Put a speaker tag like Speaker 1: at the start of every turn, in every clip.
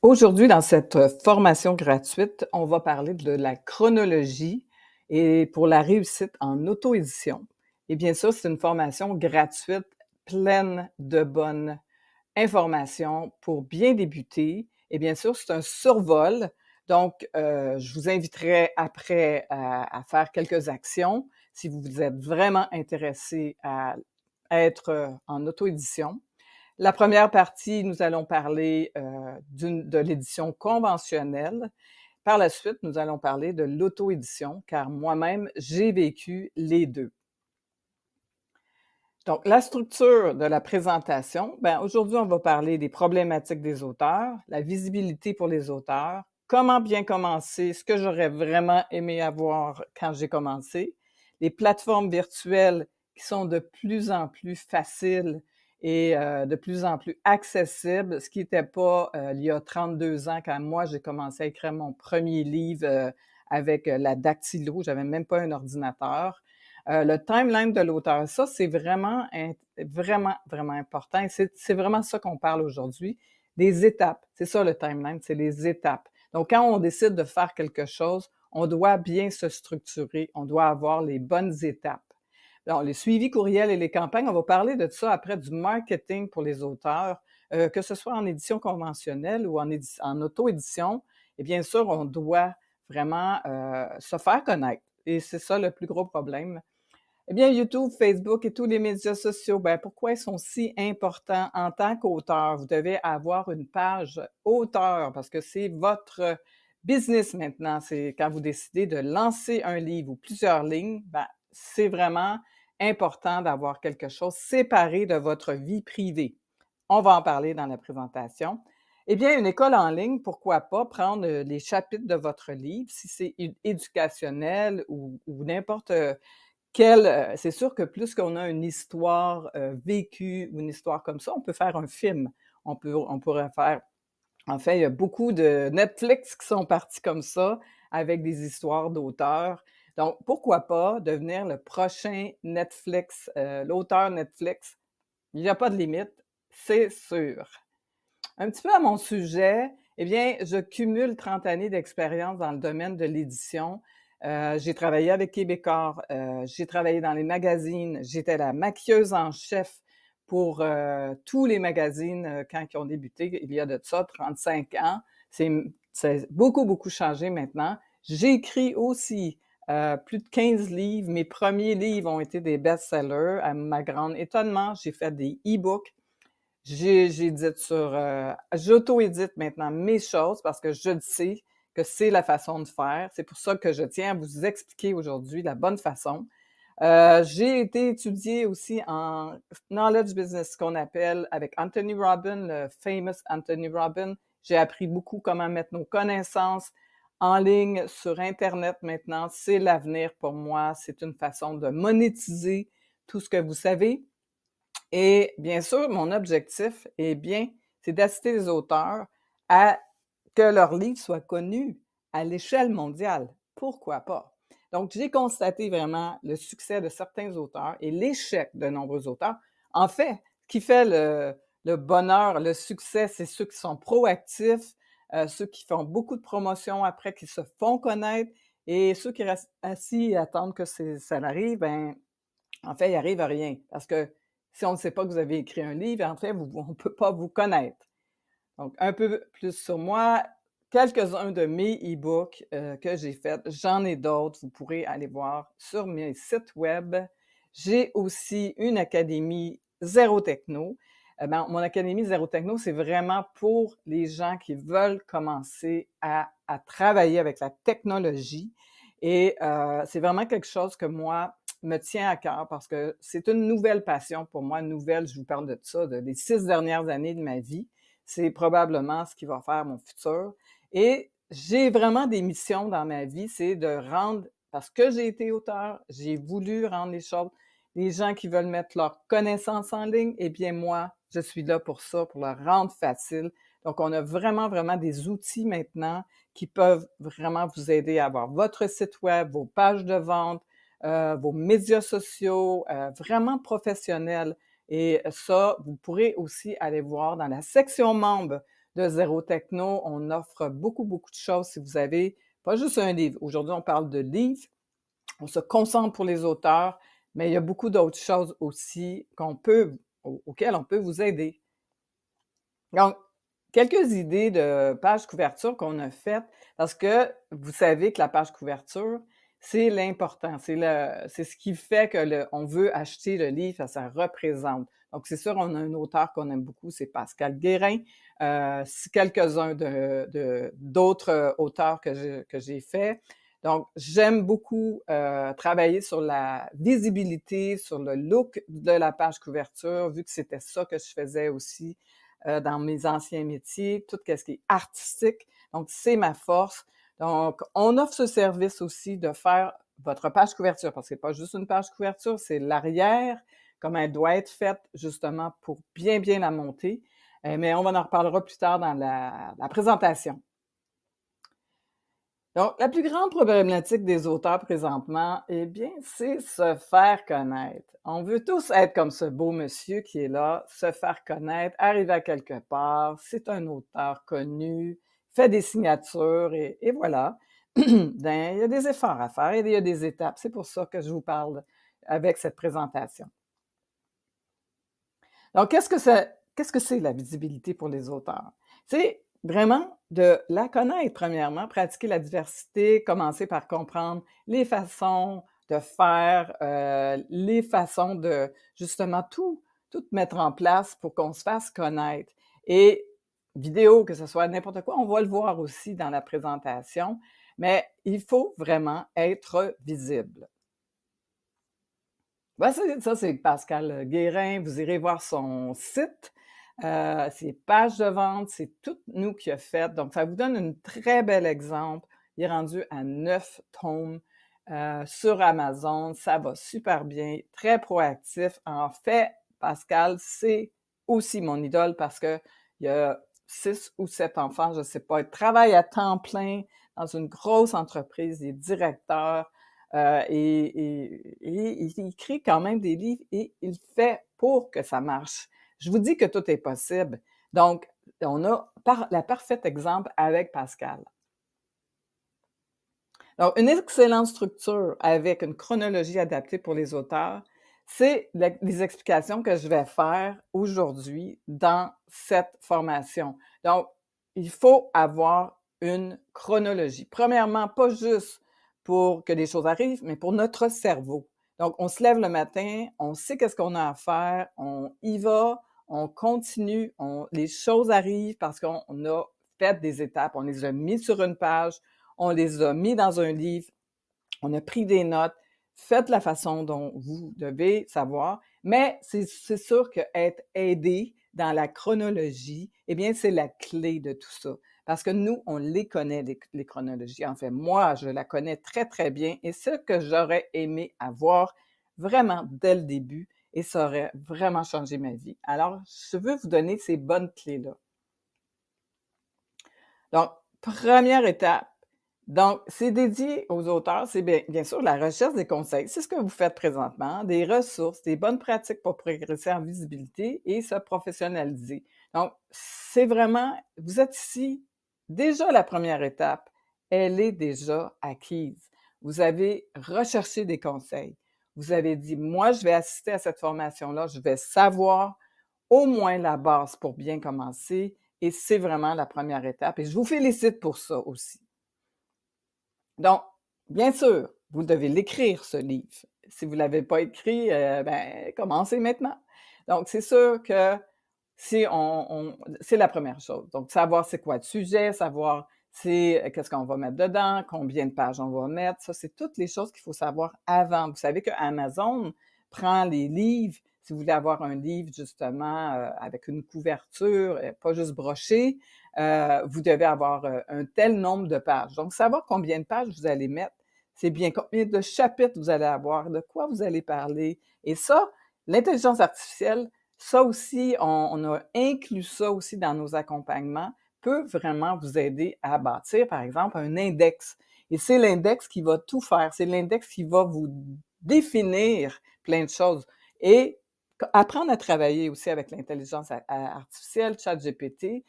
Speaker 1: Aujourd'hui, dans cette formation gratuite, on va parler de la chronologie et pour la réussite en auto-édition. Et bien sûr, c'est une formation gratuite pleine de bonnes informations pour bien débuter. Et bien sûr, c'est un survol. Donc, je vous inviterai après à faire quelques actions si vous êtes vraiment intéressé à être en auto-édition. La première partie, nous allons parler, de l'édition conventionnelle. Par la suite, nous allons parler de l'auto-édition, car moi-même, j'ai vécu les 2. Donc, la structure de la présentation, ben, aujourd'hui, on va parler des problématiques des auteurs, la visibilité pour les auteurs, comment bien commencer, ce que j'aurais vraiment aimé avoir quand j'ai commencé, les plateformes virtuelles qui sont de plus en plus faciles et de plus en plus accessibles, ce qui n'était pas il y a 32 ans quand moi j'ai commencé à écrire mon premier livre avec la dactylo, j'avais même pas un ordinateur. Le timeline de l'auteur, ça, c'est vraiment important et c'est vraiment ça qu'on parle aujourd'hui, des étapes. C'est ça le timeline, c'est les étapes. Donc, quand on décide de faire quelque chose, on doit bien se structurer, on doit avoir les bonnes étapes. Alors, les suivis courriels et les campagnes, on va parler de ça après, du marketing pour les auteurs, que ce soit en édition conventionnelle ou en auto-édition. Et bien sûr, on doit vraiment se faire connaître. Et c'est ça le plus gros problème. Eh bien, YouTube, Facebook et tous les médias sociaux, ben, pourquoi ils sont si importants en tant qu'auteur? Vous devez avoir une page auteur parce que c'est votre business maintenant. C'est quand vous décidez de lancer un livre ou plusieurs lignes, ben, c'est vraiment important d'avoir quelque chose séparé de votre vie privée. On va en parler dans la présentation. Eh bien, une école en ligne, pourquoi pas prendre les chapitres de votre livre, si c'est éducationnel ou n'importe c'est sûr que plus qu'on a une histoire, vécue ou une histoire comme ça, on peut faire un film. On pourrait faire en fait, il y a beaucoup de Netflix qui sont partis comme ça, avec des histoires d'auteurs. Donc pourquoi pas devenir le prochain Netflix, l'auteur Netflix? Il y a pas de limite, c'est sûr. Un petit peu à mon sujet, eh bien, je cumule 30 années d'expérience dans le domaine de l'édition. J'ai travaillé avec Québecor, j'ai travaillé dans les magazines, j'étais la maquilleuse en chef pour tous les magazines quand ils ont débuté, il y a de ça 35 ans. C'est beaucoup, beaucoup changé maintenant. J'ai écrit aussi plus de 15 livres. Mes premiers livres ont été des best-sellers. À ma grande étonnement, j'ai fait des e-books. J'édite sur, j'auto-édite maintenant mes choses parce que je le sais que c'est la façon de faire. C'est pour ça que je tiens à vous expliquer aujourd'hui la bonne façon. J'ai été étudiée aussi en knowledge business, ce qu'on appelle avec Anthony Robbins, le famous Anthony Robbins. J'ai appris beaucoup comment mettre nos connaissances en ligne sur internet maintenant. C'est l'avenir pour moi. C'est une façon de monétiser tout ce que vous savez. Et bien sûr, mon objectif, eh bien, c'est d'assister les auteurs à que leurs livres soient connus à l'échelle mondiale. Pourquoi pas? Donc, j'ai constaté vraiment le succès de certains auteurs et l'échec de nombreux auteurs. En fait, ce qui fait le bonheur, le succès, c'est ceux qui sont proactifs, ceux qui font beaucoup de promotions après, qui se font connaître, et ceux qui restent assis et attendent que ça arrive, ben, en fait, il arrive à rien. Parce que si on ne sait pas que vous avez écrit un livre, en fait, on ne peut pas vous connaître. Donc, un peu plus sur moi, quelques-uns de mes e-books que j'ai faits. J'en ai d'autres, vous pourrez aller voir sur mes sites web. J'ai aussi une académie Zéro Techno. Ben, mon académie Zéro Techno, c'est vraiment pour les gens qui veulent commencer à travailler avec la technologie. Et c'est vraiment quelque chose que moi me tient à cœur parce que c'est une nouvelle passion pour moi. Nouvelle, je vous parle de ça, des 6 dernières années de ma vie. C'est probablement ce qui va faire mon futur. Et j'ai vraiment des missions dans ma vie, c'est de rendre, parce que j'ai été auteur, j'ai voulu rendre les choses, les gens qui veulent mettre leurs connaissances en ligne, eh bien moi, je suis là pour ça, pour le rendre facile. Donc, on a vraiment, vraiment des outils maintenant qui peuvent vraiment vous aider à avoir votre site web, vos pages de vente, vos médias sociaux, vraiment professionnels. Et ça, vous pourrez aussi aller voir dans la section membres de Zéro Techno. On offre beaucoup, beaucoup de choses si vous avez pas juste un livre. Aujourd'hui, on parle de livres. On se concentre pour les auteurs, mais il y a beaucoup d'autres choses aussi auxquelles on peut vous aider. Donc, quelques idées de page couverture qu'on a faites, parce que vous savez que la page couverture, c'est l'important, c'est ce qui fait que on veut acheter le livre, ça représente. Donc, c'est sûr, on a un auteur qu'on aime beaucoup, c'est Pascal Guérin. Quelques-uns d'autres auteurs que j'ai fait. Donc, j'aime beaucoup travailler sur la visibilité, sur le look de la page couverture, vu que c'était ça que je faisais aussi dans mes anciens métiers, tout ce qui est artistique. Donc, c'est ma force. Donc, on offre ce service aussi de faire votre page couverture, parce que c'est pas juste une page couverture, c'est l'arrière, comment elle doit être faite justement pour bien, bien la monter. Mais on en reparlera plus tard dans la présentation. Donc, la plus grande problématique des auteurs présentement, eh bien, c'est se faire connaître. On veut tous être comme ce beau monsieur qui est là, se faire connaître, arriver à quelque part, c'est un auteur connu, fait des signatures et voilà. Ben, il y a des efforts à faire, il y a des étapes. C'est pour ça que je vous parle avec cette présentation. Donc, qu'est-ce que c'est la visibilité pour les auteurs? C'est vraiment de la connaître, premièrement, pratiquer la diversité, commencer par comprendre les façons de faire, les façons de justement tout mettre en place pour qu'on se fasse connaître. Et vidéo, que ce soit n'importe quoi, on va le voir aussi dans la présentation, mais il faut vraiment être visible. Ben, ça, c'est Pascal Guérin. Vous irez voir son site, ses pages de vente, c'est tout nous qui a fait. Donc, ça vous donne un très bel exemple. Il est rendu à 9 tomes sur Amazon. Ça va super bien, très proactif. En fait, Pascal, c'est aussi mon idole parce que il y a 6 ou 7 enfants, je ne sais pas. Il travaille à temps plein dans une grosse entreprise, il est directeur. Il écrit quand même des livres et il fait pour que ça marche. Je vous dis que tout est possible. Donc, on a la parfaite exemple avec Pascal. Donc, une excellente structure avec une chronologie adaptée pour les auteurs, c'est les explications que je vais faire aujourd'hui dans cette formation. Donc, il faut avoir une chronologie. Premièrement, pas juste pour que les choses arrivent, mais pour notre cerveau. Donc, on se lève le matin, on sait qu'est-ce qu'on a à faire, on y va, on continue, les choses arrivent parce qu'on a fait des étapes, on les a mis sur une page, on les a mis dans un livre, on a pris des notes, faites la façon dont vous devez savoir, mais c'est sûr qu'être aidé dans la chronologie, eh bien, c'est la clé de tout ça. Parce que nous, on les connaît, les chronologies. En fait, moi, je la connais très, très bien et ce que j'aurais aimé avoir vraiment dès le début et ça aurait vraiment changé ma vie. Alors, je veux vous donner ces bonnes clés-là. Donc, première étape, donc, c'est dédié aux auteurs, c'est bien sûr la recherche des conseils. C'est ce que vous faites présentement, des ressources, des bonnes pratiques pour progresser en visibilité et se professionnaliser. Donc, c'est vraiment, vous êtes ici, déjà la première étape, elle est déjà acquise. Vous avez recherché des conseils. Vous avez dit, moi, je vais assister à cette formation-là, je vais savoir au moins la base pour bien commencer et c'est vraiment la première étape et je vous félicite pour ça aussi. Donc, bien sûr, vous devez l'écrire, ce livre. Si vous ne l'avez pas écrit, ben, commencez maintenant. Donc, c'est sûr que si c'est la première chose. Donc, savoir c'est quoi le sujet, savoir qu'est-ce qu'on va mettre dedans, combien de pages on va mettre, ça, c'est toutes les choses qu'il faut savoir avant. Vous savez que Amazon prend les livres. Si vous voulez avoir un livre, justement, avec une couverture, pas juste broché, vous devez avoir un tel nombre de pages. Donc, savoir combien de pages vous allez mettre, c'est bien combien de chapitres vous allez avoir, de quoi vous allez parler. Et ça, l'intelligence artificielle, ça aussi, on a inclus ça aussi dans nos accompagnements, peut vraiment vous aider à bâtir, par exemple, un index. Et c'est l'index qui va tout faire. C'est l'index qui va vous définir plein de choses. Et apprendre à travailler aussi avec l'intelligence artificielle, ChatGPT,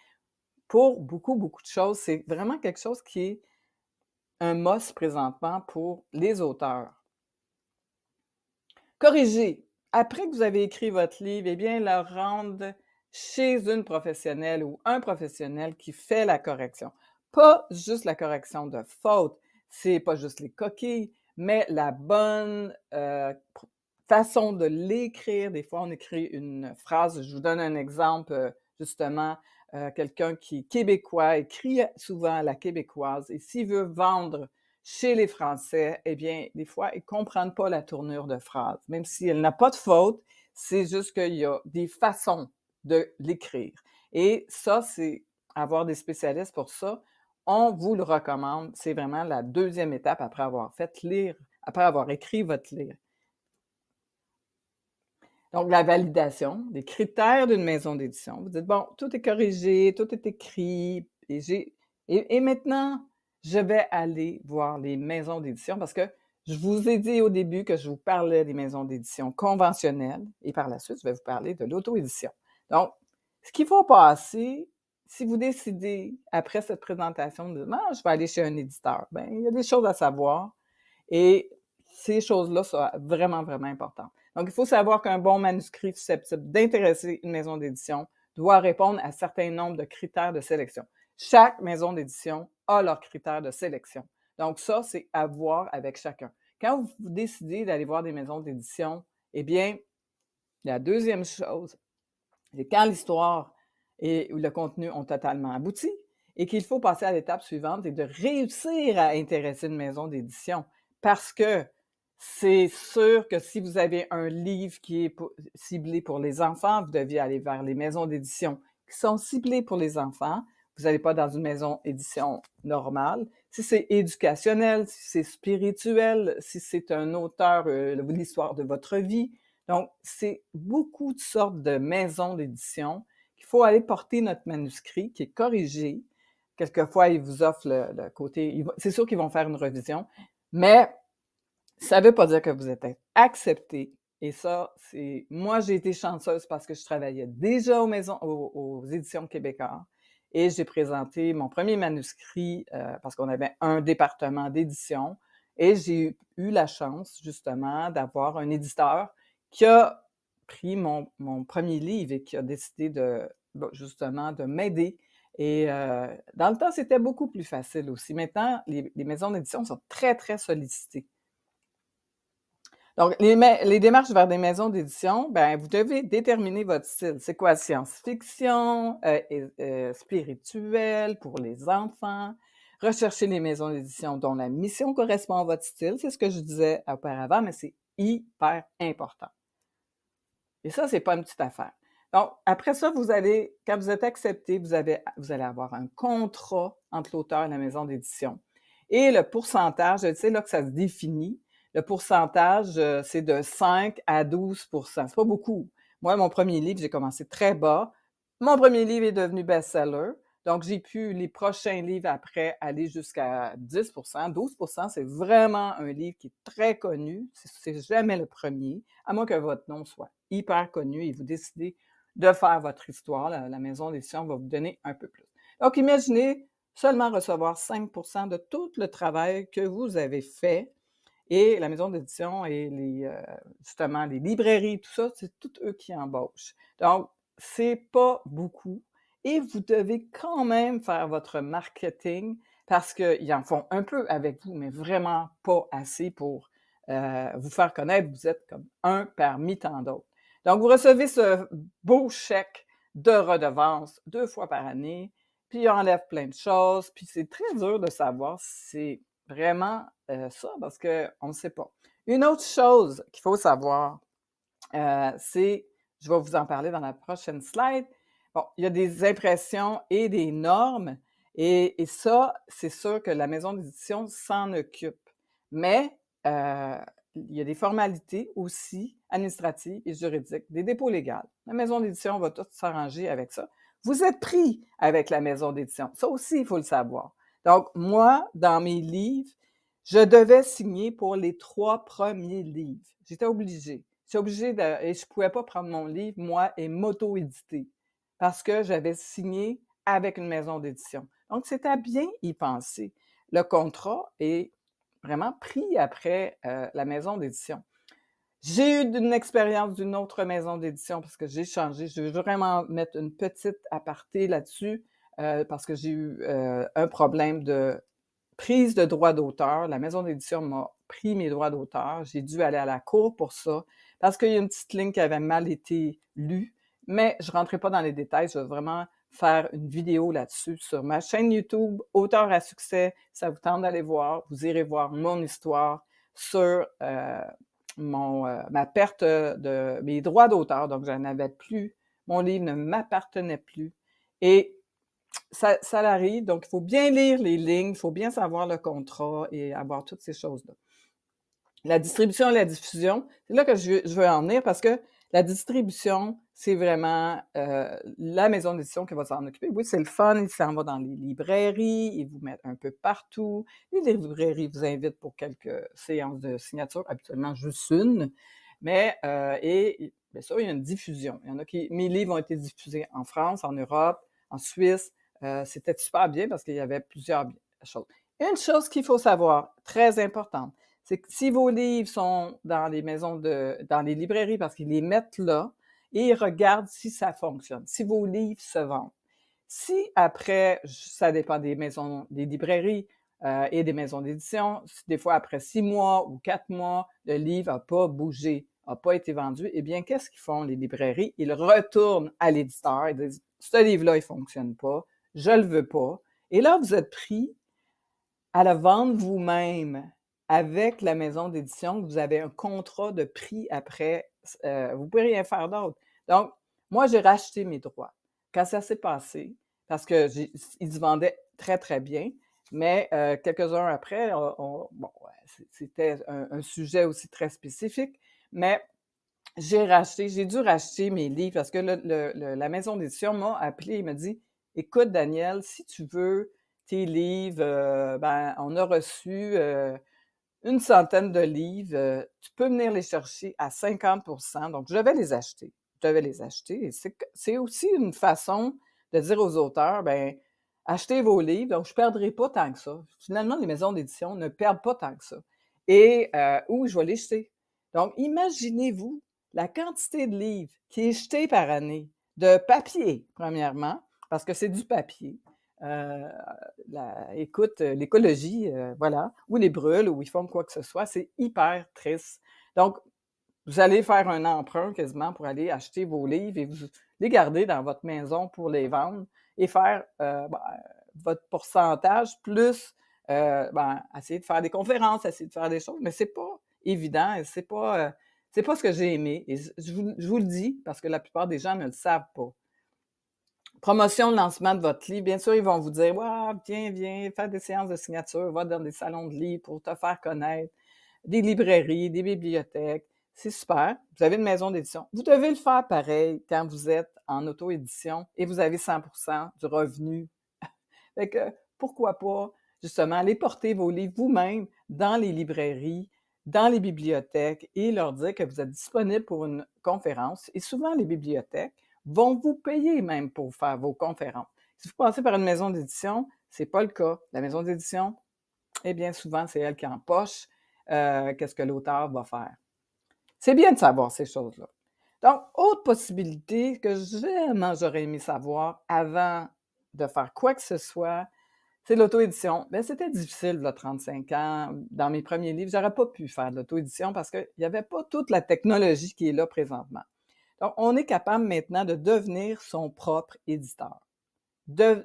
Speaker 1: pour beaucoup, beaucoup de choses. C'est vraiment quelque chose qui est un must présentement pour les auteurs. Corriger. Après que vous avez écrit votre livre, eh bien, le rendre chez une professionnelle ou un professionnel qui fait la correction. Pas juste la correction de fautes, c'est pas juste les coquilles, mais la bonne façon de l'écrire. Des fois, on écrit une phrase. Je vous donne un exemple, justement, quelqu'un qui est québécois écrit souvent à la québécoise et s'il veut vendre chez les Français, eh bien, des fois, ils ne comprennent pas la tournure de phrase. Même si elle n'a pas de faute, c'est juste qu'il y a des façons de l'écrire. Et ça, c'est avoir des spécialistes pour ça. On vous le recommande. C'est vraiment la deuxième étape après avoir fait lire, après avoir écrit votre livre. Donc, la validation des critères d'une maison d'édition. Vous dites, bon, tout est corrigé, tout est écrit, et maintenant, je vais aller voir les maisons d'édition parce que je vous ai dit au début que je vous parlais des maisons d'édition conventionnelles et par la suite, je vais vous parler de l'auto-édition. Donc, ce qu'il faut passer, si vous décidez, après cette présentation, de ah, je vais aller chez un éditeur, bien, il y a des choses à savoir et ces choses-là sont vraiment, vraiment importantes. Donc, il faut savoir qu'un bon manuscrit susceptible d'intéresser une maison d'édition doit répondre à un certain nombre de critères de sélection. Chaque maison d'édition a leurs critères de sélection. Donc, ça, c'est à voir avec chacun. Quand vous décidez d'aller voir des maisons d'édition, eh bien, la deuxième chose, c'est quand l'histoire et le contenu ont totalement abouti et qu'il faut passer à l'étape suivante et de réussir à intéresser une maison d'édition. Parce que c'est sûr que si vous avez un livre qui est ciblé pour les enfants, vous deviez aller vers les maisons d'édition qui sont ciblées pour les enfants. Vous n'allez pas dans une maison d'édition normale. Si c'est éducationnel, si c'est spirituel, si c'est un auteur, l'histoire de votre vie. Donc, c'est beaucoup de sortes de maisons d'édition qu'il faut aller porter notre manuscrit qui est corrigé. Quelquefois, ils vous offrent le côté... C'est sûr qu'ils vont faire une revision, mais ça ne veut pas dire que vous êtes accepté. Et ça, c'est... Moi, j'ai été chanceuse parce que je travaillais déjà aux éditions québécoises et j'ai présenté mon premier manuscrit parce qu'on avait un département d'édition et j'ai eu la chance, justement, d'avoir un éditeur qui a pris mon premier livre et qui a décidé justement, de m'aider. Et dans le temps, c'était beaucoup plus facile aussi. Maintenant, les maisons d'édition sont très, très sollicitées. Donc, les démarches vers des maisons d'édition, ben, vous devez déterminer votre style. C'est quoi? Science-fiction, spirituel, pour les enfants. Recherchez les maisons d'édition dont la mission correspond à votre style. C'est ce que je disais auparavant, mais c'est hyper important. Et ça, c'est pas une petite affaire. Donc, après ça, quand vous êtes accepté, vous allez avoir un contrat entre l'auteur et la maison d'édition. Et le pourcentage, je sais là que ça se définit. Le pourcentage, c'est de 5 à 12 C'est pas beaucoup. Moi, mon premier livre, j'ai commencé très bas. Mon premier livre est devenu best-seller. Donc, j'ai pu, les prochains livres après, aller jusqu'à 10 12 c'est vraiment un livre qui est très connu. C'est jamais le premier, à moins que votre nom soit hyper connu et vous décidez de faire votre histoire. La maison d'édition va vous donner un peu plus. Donc, imaginez seulement recevoir 5 de tout le travail que vous avez fait. Et la maison d'édition et justement, les librairies, tout ça, c'est tous eux qui embauchent. Donc, c'est pas beaucoup. Et vous devez quand même faire votre marketing parce qu'ils en font un peu avec vous, mais vraiment pas assez pour vous faire connaître. Vous êtes comme un parmi tant d'autres. Donc, vous recevez ce beau chèque de redevance 2 fois par année, puis il enlève plein de choses, puis c'est très dur de savoir si c'est vraiment ça parce qu'on ne sait pas. Une autre chose qu'il faut savoir, c'est, je vais vous en parler dans la prochaine slide, bon, il y a des impressions et des normes et ça, c'est sûr que la maison d'édition s'en occupe. Mais il y a des formalités aussi administratives et juridiques, des dépôts légaux. La maison d'édition va tout s'arranger avec ça. Vous êtes pris avec la maison d'édition. Ça aussi, il faut le savoir. Donc, moi, dans mes livres, je devais signer pour les 3 premiers livres. J'étais obligée. J'étais obligée et je ne pouvais pas prendre mon livre, moi, et m'auto-éditer parce que j'avais signé avec une maison d'édition. Donc, c'est à bien y penser. Le contrat est vraiment pris après la maison d'édition. J'ai eu une expérience d'une autre maison d'édition parce que j'ai changé. Je veux vraiment mettre une petite aparté là-dessus parce que j'ai eu un problème de prise de droits d'auteur. La maison d'édition m'a pris mes droits d'auteur. J'ai dû aller à la cour pour ça parce qu'il y a une petite ligne qui avait mal été lue, mais je ne rentrerai pas dans les détails. Je vais vraiment faire une vidéo là-dessus sur ma chaîne YouTube, Auteur à succès. Ça vous tente d'aller voir. Vous irez voir mon histoire sur ma perte de mes droits d'auteur. Donc, je n'avais plus. Mon livre ne m'appartenait plus. Et ça arrive, donc il faut bien lire les lignes, il faut bien savoir le contrat et avoir toutes ces choses-là. La distribution et la diffusion, c'est là que je veux en venir parce que la distribution, c'est vraiment la maison d'édition qui va s'en occuper. Oui, c'est le fun, il s'en va dans les librairies, ils vous mettent un peu partout. Les librairies vous invitent pour quelques séances de signature, habituellement juste une. Mais, et bien sûr, il y a une diffusion. Il y en a qui, mes livres ont été diffusés en France, en Europe, en Suisse. C'était super bien parce qu'il y avait plusieurs choses. Une chose qu'il faut savoir, très importante, c'est que si vos livres sont dans les dans les librairies parce qu'ils les mettent là et ils regardent si ça fonctionne, si vos livres se vendent. Si après, ça dépend des maisons, des librairies et des maisons d'édition, si des fois après 6 mois ou 4 mois, le livre n'a pas bougé, n'a pas été vendu, eh bien, qu'est-ce qu'ils font les librairies? Ils retournent à l'éditeur et disent « Ce livre-là, il ne fonctionne pas, je ne le veux pas ». Et là, vous êtes pris à le vendre vous-même avec la maison d'édition. Vous avez un contrat de prix après. Vous ne pouvez rien faire d'autre. Donc, moi, j'ai racheté mes droits. Quand ça s'est passé, parce qu'ils se vendaient très, très bien, mais quelques-uns après, bon, c'était un sujet aussi très spécifique, mais j'ai dû racheter mes livres parce que la maison d'édition m'a appelé et m'a dit « Écoute, Daniel, si tu veux tes livres, ben, on a reçu une centaine de livres, tu peux venir les chercher à 50 ». Donc, je devais les acheter. Je devais les acheter. Et c'est aussi une façon de dire aux auteurs, ben, achetez vos livres, donc je ne perdrai pas tant que ça. Finalement, les maisons d'édition ne perdent pas tant que ça. Et où je vais les jeter. Donc, imaginez-vous la quantité de livres qui est jetée par année, de papier, premièrement, parce que c'est du papier. Écoute, l'écologie, voilà, ou les brûlent, ou ils font quoi que ce soit, c'est hyper triste. Donc, vous allez faire un emprunt quasiment pour aller acheter vos livres et vous les garder dans votre maison pour les vendre et faire votre pourcentage plus essayer de faire des conférences, essayer de faire des choses, mais c'est pas évident et c'est pas ce que j'ai aimé. Et je vous le dis parce que la plupart des gens ne le savent pas. Promotion, lancement de votre livre, bien sûr, ils vont vous dire « Ouais, viens, faire des séances de signature, va dans des salons de livres pour te faire connaître, des librairies, des bibliothèques. » C'est super. Vous avez une maison d'édition. Vous devez le faire pareil quand vous êtes en auto-édition et vous avez 100% du revenu. Fait que pourquoi pas, justement, aller porter vos livres vous-même dans les librairies, dans les bibliothèques et leur dire que vous êtes disponible pour une conférence. Et souvent, les bibliothèques vont vous payer même pour faire vos conférences. Si vous passez par une maison d'édition, ce n'est pas le cas. La maison d'édition, eh bien souvent, c'est elle qui empoche qu'est-ce que l'auteur va faire. C'est bien de savoir ces choses-là. Donc, autre possibilité que vraiment j'aurais aimé savoir avant de faire quoi que ce soit, c'est l'auto-édition. Bien, c'était difficile, là, 35 ans. Dans mes premiers livres, j'aurais pas pu faire de l'auto-édition parce qu'il n'y avait pas toute la technologie qui est là présentement. Donc, on est capable maintenant de devenir son propre éditeur.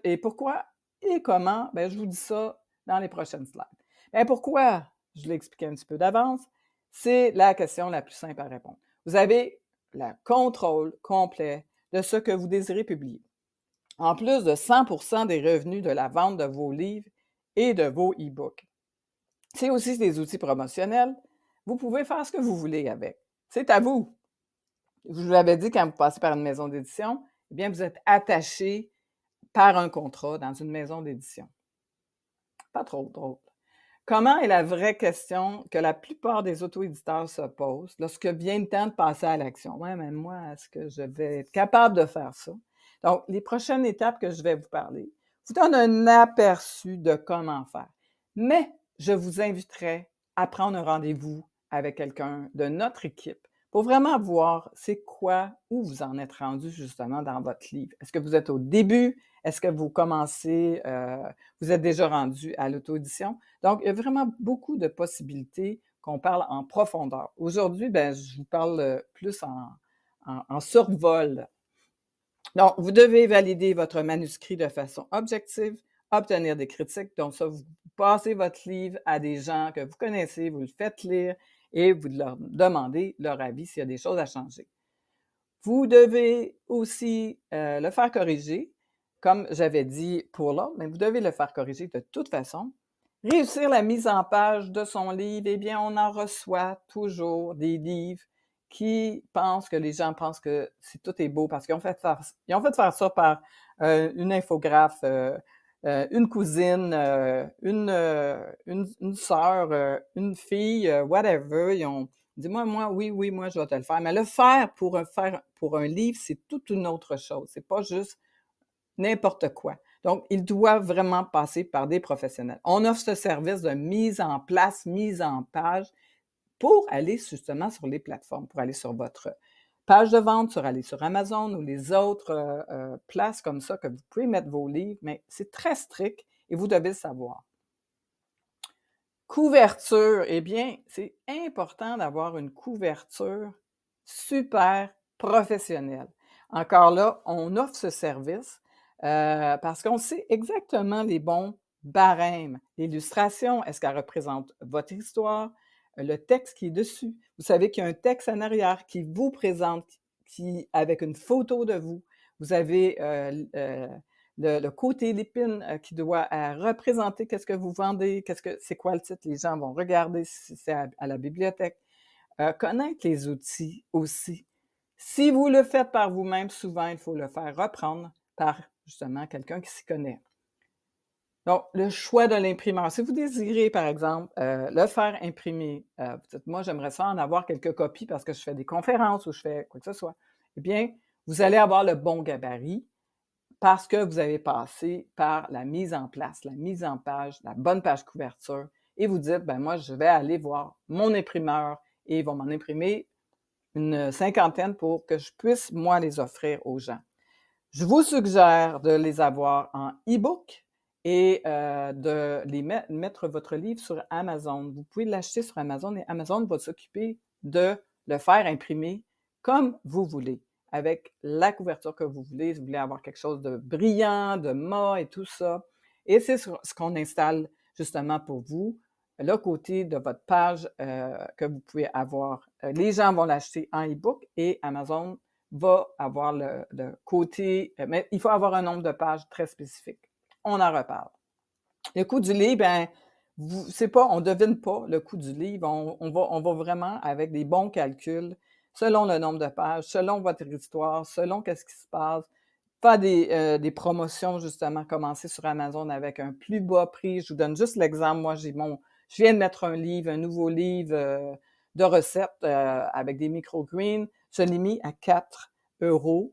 Speaker 1: Et pourquoi et comment? Bien, je vous dis ça dans les prochaines slides. Bien, pourquoi? Je l'ai expliqué un petit peu d'avance. C'est la question la plus simple à répondre. Vous avez le contrôle complet de ce que vous désirez publier. En plus de 100% des revenus de la vente de vos livres et de vos e-books. C'est aussi des outils promotionnels. Vous pouvez faire ce que vous voulez avec. C'est à vous. Je vous l'avais dit, quand vous passez par une maison d'édition, eh bien, vous êtes attaché par un contrat dans une maison d'édition. Pas trop drôle. Comment est la vraie question que la plupart des auto-éditeurs se posent lorsque vient le temps de passer à l'action? Oui, mais moi, est-ce que je vais être capable de faire ça? Donc, les prochaines étapes que je vais vous parler vous donnent un aperçu de comment faire. Mais je vous inviterai à prendre un rendez-vous avec quelqu'un de notre équipe pour vraiment voir c'est quoi, où vous en êtes rendu justement dans votre livre. Est-ce que vous êtes au début? Est-ce que vous commencez, vous êtes déjà rendu à l'auto-édition? Donc, il y a vraiment beaucoup de possibilités qu'on parle en profondeur. Aujourd'hui, je vous parle plus en survol. Donc, vous devez valider votre manuscrit de façon objective, obtenir des critiques. Donc, ça, vous passez votre livre à des gens que vous connaissez, vous le faites lire et vous leur demandez leur avis s'il y a des choses à changer. Vous devez aussi le faire corriger, comme j'avais dit pour l'autre, mais vous devez le faire corriger de toute façon. Réussir la mise en page de son livre, eh bien, on en reçoit toujours des livres qui pensent que les gens pensent que tout est beau parce qu'ils ont fait faire ça par une infographe, une cousine, une sœur, une fille, whatever. Ils ont dis-moi, oui, moi, je vais te le faire. Mais le faire pour un livre, c'est toute une autre chose. C'est pas juste n'importe quoi. Donc, il doit vraiment passer par des professionnels. On offre ce service de mise en place, mise en page pour aller justement sur les plateformes, pour aller sur votre page de vente, aller sur Amazon ou les autres places comme ça que vous pouvez mettre vos livres, mais c'est très strict et vous devez le savoir. Couverture, eh bien, c'est important d'avoir une couverture super professionnelle. Encore là, on offre ce service parce qu'on sait exactement les bons barèmes. L'illustration, est-ce qu'elle représente votre histoire? Le texte qui est dessus. Vous savez qu'il y a un texte en arrière qui vous présente, avec une photo de vous. Vous avez le côté l'épine qui doit représenter qu'est-ce que vous vendez, c'est quoi le titre, les gens vont regarder si c'est à la bibliothèque. Connaître les outils aussi. Si vous le faites par vous-même, souvent, il faut le faire reprendre par, justement, quelqu'un qui s'y connaît. Donc, le choix de l'imprimeur. Si vous désirez, par exemple, le faire imprimer, vous dites: «Moi, j'aimerais ça en avoir quelques copies parce que je fais des conférences ou je fais quoi que ce soit». Eh bien, vous allez avoir le bon gabarit, parce que vous avez passé par la mise en place, la mise en page, la bonne page couverture et vous dites: moi, je vais aller voir mon imprimeur et ils vont m'en imprimer une cinquantaine pour que je puisse, moi, les offrir aux gens». Je vous suggère de les avoir en e-book et de les mettre votre livre sur Amazon. Vous pouvez l'acheter sur Amazon et Amazon va s'occuper de le faire imprimer comme vous voulez, avec la couverture que vous voulez. Si vous voulez avoir quelque chose de brillant, de mat et tout ça. Et c'est ce qu'on installe justement pour vous, le côté de votre page que vous pouvez avoir. Les gens vont l'acheter en e-book et Amazon va avoir le côté, mais il faut avoir un nombre de pages très spécifique. On en reparle. Le coût du livre, c'est pas, on devine pas le coût du livre. On va vraiment avec des bons calculs, selon le nombre de pages, selon votre histoire, selon qu'est-ce qui se passe. Faire des promotions, justement, commencer sur Amazon avec un plus bas prix. Je vous donne juste l'exemple. Moi, je viens de mettre un nouveau livre de recettes avec des microgreens. Je l'ai mis à 4 €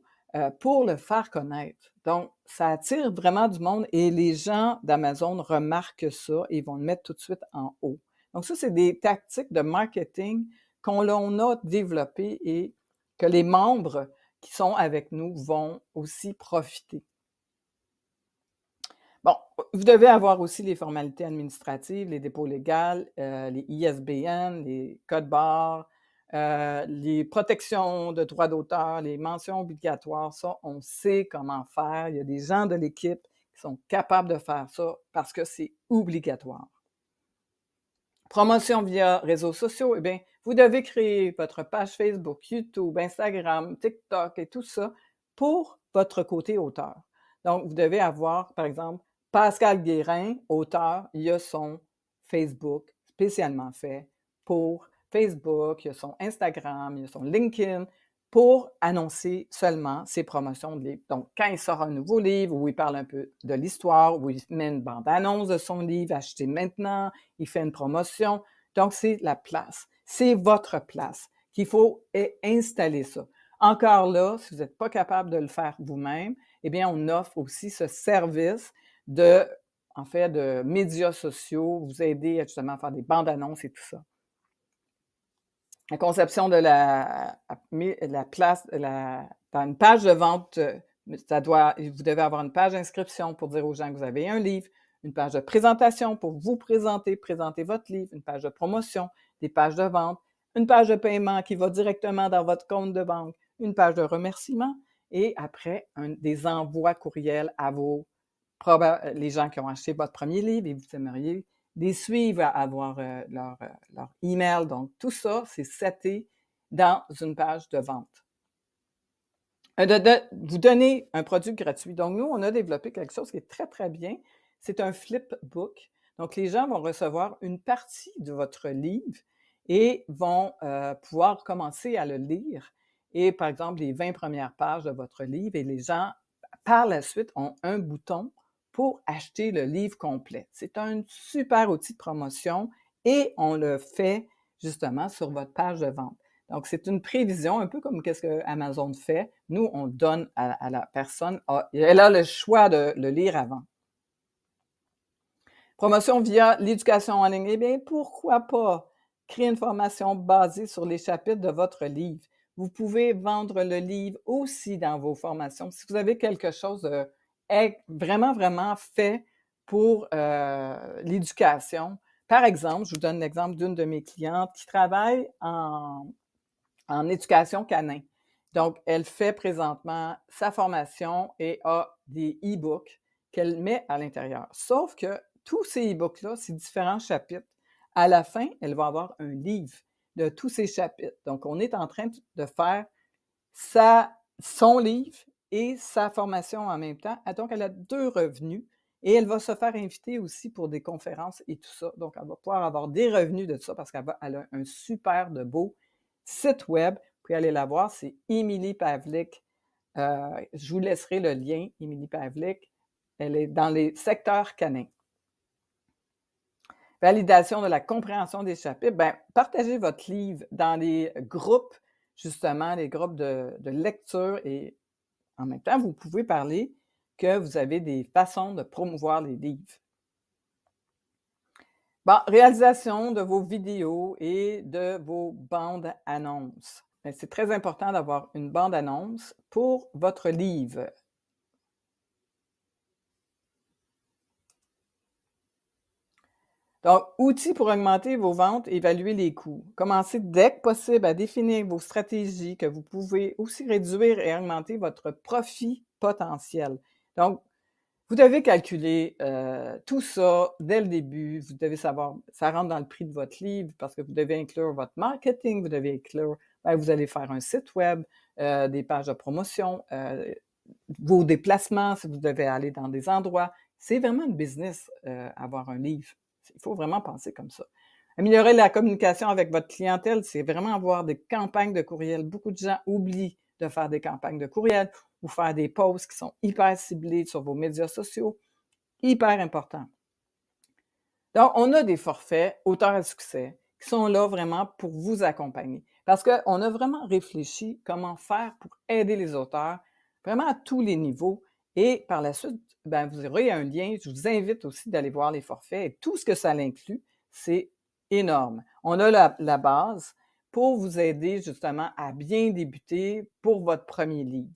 Speaker 1: pour le faire connaître. Donc, ça attire vraiment du monde et les gens d'Amazon remarquent ça et ils vont le mettre tout de suite en haut. Donc, ça, c'est des tactiques de marketing qu'on a développées et que les membres qui sont avec nous vont aussi profiter. Bon, vous devez avoir aussi les formalités administratives, les dépôts légaux, les ISBN, les codes barres, les protections de droits d'auteur, les mentions obligatoires. Ça, on sait comment faire. Il y a des gens de l'équipe qui sont capables de faire ça parce que c'est obligatoire. Promotion via réseaux sociaux, eh bien, vous devez créer votre page Facebook, YouTube, Instagram, TikTok et tout ça pour votre côté auteur. Donc, vous devez avoir, par exemple, Pascal Guérin, auteur, il a son Facebook spécialement fait pour Facebook, il a son Instagram, il a son LinkedIn pour annoncer seulement ses promotions de livres. Donc, quand il sort un nouveau livre où il parle un peu de l'histoire, où il met une bande-annonce de son livre, achetez maintenant, il fait une promotion. Donc, c'est la place. C'est votre place qu'il faut installer ça. Encore là, si vous n'êtes pas capable de le faire vous-même, eh bien, on offre aussi ce service de en fait, de médias sociaux, vous aider à justement faire des bandes annonces et tout ça. La conception de la place dans une page de vente, vous devez avoir une page d'inscription pour dire aux gens que vous avez un livre, une page de présentation pour vous présenter votre livre, une page de promotion, des pages de vente, une page de paiement qui va directement dans votre compte de banque, une page de remerciement et après des envois courriels à les gens qui ont acheté votre premier livre et vous aimeriez les suivre, à avoir leur email. Donc, tout ça, c'est seté dans une page de vente. Vous donnez un produit gratuit. Donc, nous, on a développé quelque chose qui est très, très bien. C'est un flipbook. Donc, les gens vont recevoir une partie de votre livre et vont pouvoir commencer à le lire. Et par exemple, les 20 premières pages de votre livre, et les gens, par la suite, ont un bouton pour acheter le livre complet. C'est un super outil de promotion et on le fait justement sur votre page de vente. Donc, c'est une prévision, un peu comme qu'est-ce que Amazon fait. Nous, on donne à la personne, elle a le choix de le lire avant. Promotion via l'éducation en ligne. Eh bien, pourquoi pas créer une formation basée sur les chapitres de votre livre? Vous pouvez vendre le livre aussi dans vos formations. Si vous avez quelque chose de vraiment, vraiment fait pour l'éducation. Par exemple, je vous donne l'exemple d'une de mes clientes qui travaille en éducation canin. Donc, elle fait présentement sa formation et a des e-books qu'elle met à l'intérieur. Sauf que tous ces e-books-là, c'est différents chapitres. À la fin, elle va avoir un livre de tous ces chapitres. Donc, on est en train de faire son livre et sa formation en même temps. Donc, elle a 2 revenus et elle va se faire inviter aussi pour des conférences et tout ça. Donc, elle va pouvoir avoir des revenus de tout ça parce qu'elle a un super de beau site web. Vous pouvez aller la voir, c'est Émilie Pavlik. Je vous laisserai le lien, Émilie Pavlik. Elle est dans les secteurs canins. Validation de la compréhension des chapitres. Bien, partagez votre livre dans les groupes, justement, les groupes de lecture et en même temps, vous pouvez parler que vous avez des façons de promouvoir les livres. Bon, réalisation de vos vidéos et de vos bandes annonces. C'est très important d'avoir une bande annonce pour votre livre. Donc, outils pour augmenter vos ventes, évaluer les coûts. Commencez dès que possible à définir vos stratégies que vous pouvez aussi réduire et augmenter votre profit potentiel. Donc, vous devez calculer tout ça dès le début. Vous devez savoir, ça rentre dans le prix de votre livre parce que vous devez inclure votre marketing, vous devez inclure, vous allez faire un site web, des pages de promotion, vos déplacements, si vous devez aller dans des endroits. C'est vraiment une business, avoir un livre. Il faut vraiment penser comme ça. Améliorer la communication avec votre clientèle, c'est vraiment avoir des campagnes de courriel. Beaucoup de gens oublient de faire des campagnes de courriel ou faire des posts qui sont hyper ciblés sur vos médias sociaux. Hyper important. Donc, on a des forfaits auteurs à succès qui sont là vraiment pour vous accompagner. Parce qu'on a vraiment réfléchi comment faire pour aider les auteurs, vraiment à tous les niveaux. Et par la suite, vous aurez un lien. Je vous invite aussi d'aller voir les forfaits et tout ce que ça inclut, c'est énorme. On a la base pour vous aider justement à bien débuter pour votre premier livre.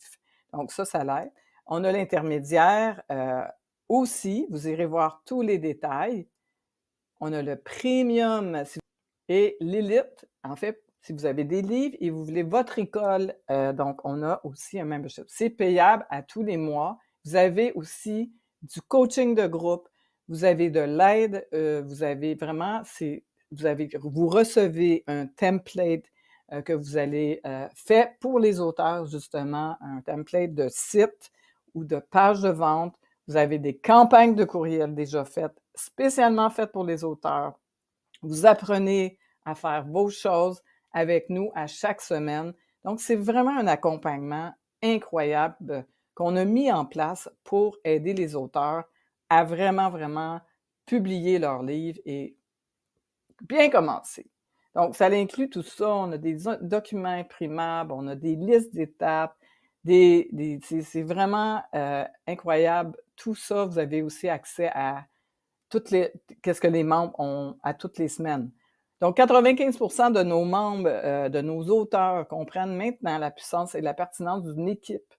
Speaker 1: Donc ça l'aide. On a l'intermédiaire aussi. Vous irez voir tous les détails. On a le premium et l'élite. En fait, si vous avez des livres et vous voulez votre école, donc on a aussi un membership. C'est payable à tous les mois. Vous avez aussi du coaching de groupe, vous avez de l'aide, vous avez vraiment, vous recevez un template que vous allez fait pour les auteurs, justement, un template de site ou de page de vente. Vous avez des campagnes de courriel déjà faites, spécialement faites pour les auteurs. Vous apprenez à faire vos choses avec nous à chaque semaine. Donc, c'est vraiment un accompagnement incroyable qu'on a mis en place pour aider les auteurs à vraiment, vraiment publier leurs livres et bien commencer. Donc, ça inclut tout ça. On a des documents imprimables, on a des listes d'étapes, c'est vraiment incroyable. Tout ça, vous avez aussi accès à qu'est-ce que les membres ont à toutes les semaines. Donc, 95% de nos membres, de nos auteurs comprennent maintenant la puissance et la pertinence d'une équipe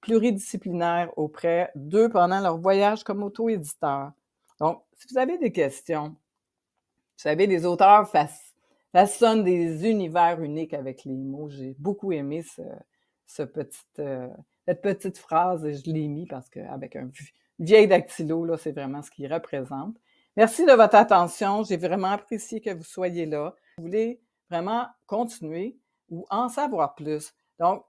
Speaker 1: pluridisciplinaire auprès d'eux pendant leur voyage comme auto-éditeur. Donc, si vous avez des questions, vous savez, les auteurs façonnent des univers uniques avec les mots. J'ai beaucoup aimé cette petite phrase et je l'ai mis parce qu'avec un vieil dactylo, là, c'est vraiment ce qu'il représente. Merci de votre attention. J'ai vraiment apprécié que vous soyez là. Vous voulez vraiment continuer ou en savoir plus. Donc,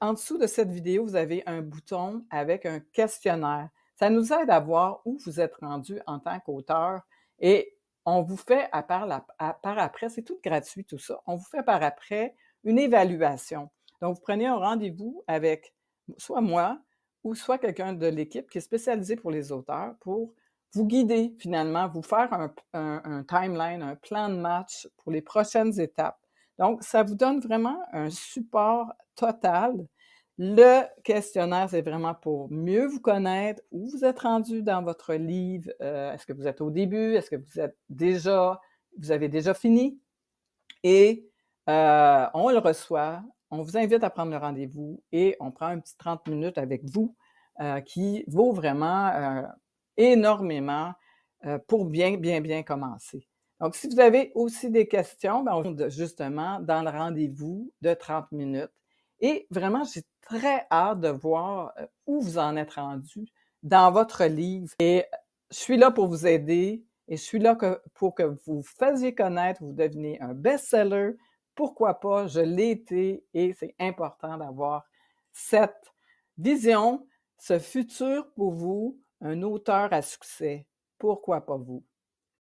Speaker 1: en dessous de cette vidéo, vous avez un bouton avec un questionnaire. Ça nous aide à voir où vous êtes rendu en tant qu'auteur et on vous fait par après, c'est tout gratuit tout ça, on vous fait par après une évaluation. Donc, vous prenez un rendez-vous avec soit moi ou soit quelqu'un de l'équipe qui est spécialisé pour les auteurs pour vous guider finalement, vous faire un timeline, un plan de match pour les prochaines étapes. Donc, ça vous donne vraiment un support total. Le questionnaire, c'est vraiment pour mieux vous connaître, où vous êtes rendu dans votre livre, est-ce que vous êtes au début, est-ce que vous avez déjà fini? Et on le reçoit, on vous invite à prendre le rendez-vous et on prend un petit 30 minutes avec vous qui vaut vraiment énormément pour bien, bien, bien commencer. Donc, si vous avez aussi des questions, ben, justement, dans le rendez-vous de 30 minutes. Et vraiment, j'ai très hâte de voir où vous en êtes rendu dans votre livre. Et je suis là pour vous aider et je suis là pour que vous fassiez connaître, vous deveniez un best-seller. Pourquoi pas? Je l'ai été et c'est important d'avoir cette vision, ce futur pour vous, un auteur à succès. Pourquoi pas vous?